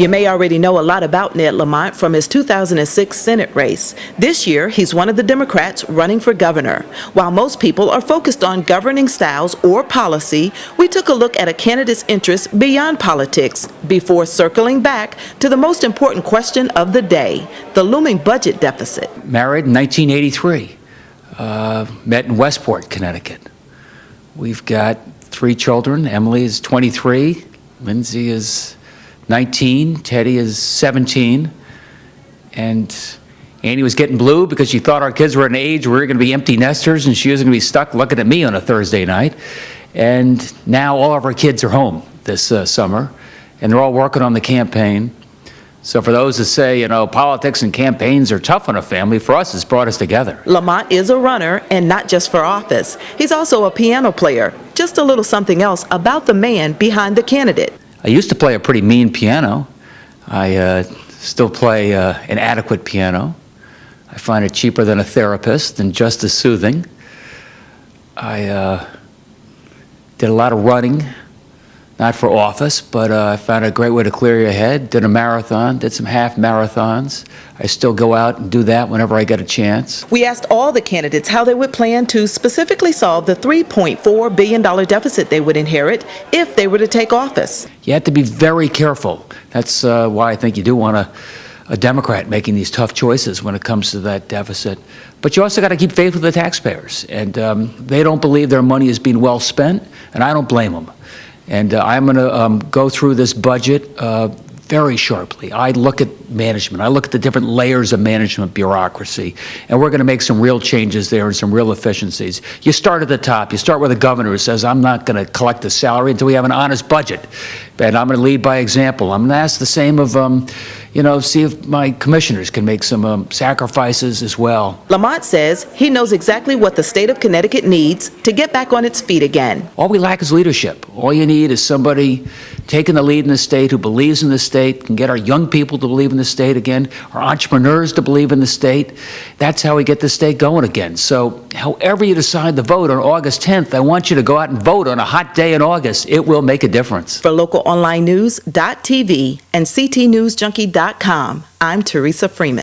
You may already know a lot about Ned Lamont from his 2006 Senate race. This year, he's one of the Democrats running for governor. While most people are focused on governing styles or policy, we took a look at a candidate's interests beyond politics before circling back to the most important question of the day, the looming budget deficit. Married in 1983, met in Westport, Connecticut. We've got 3 children. Emily is 23, Lindsay is 19, Teddy is 17, and Annie was getting blue because she thought our kids were at an age where we were going to be empty nesters and she was going to be stuck looking at me on a Thursday night. And now all of our kids are home this summer, and they're all working on the campaign. So for those that say, politics and campaigns are tough on a family, for us, it's brought us together. Lamont is a runner, and not just for office. He's also a piano player. Just a little something else about the man behind the candidate. I used to play a pretty mean piano. I still play an adequate piano. I find it cheaper than a therapist and just as soothing. I did a lot of running, not for office, but I found a great way to clear your head. Did a marathon, did some half marathons. I still go out and do that whenever I get a chance. We asked all the candidates how they would plan to specifically solve the $3.4 billion deficit they would inherit if they were to take office. You have to be very careful. That's why I think you do want a Democrat making these tough choices when it comes to that deficit. But you also got to keep faith with the taxpayers. And they don't believe their money is being well spent, and I don't blame them. And I'm going to go through this budget very sharply. I look at management. I look at the different layers of management bureaucracy, and we're going to make some real changes there and some real efficiencies. You start at the top. You start with a governor who says, I'm not going to collect a salary until we have an honest budget. And I'm going to lead by example. I'm going to ask the same of, see if my commissioners can make some sacrifices as well. Lamont says he knows exactly what the state of Connecticut needs to get back on its feet again. All we lack is leadership. All you need is somebody taking the lead in the state, who believes in the state, can get our young people to believe in the state again, our entrepreneurs to believe in the state. That's how we get the state going again. So however you decide to vote on August 10th, I want you to go out and vote on a hot day in August. It will make a difference. For local online news.tv and ctnewsjunkie.com, I'm Teresa Freeman.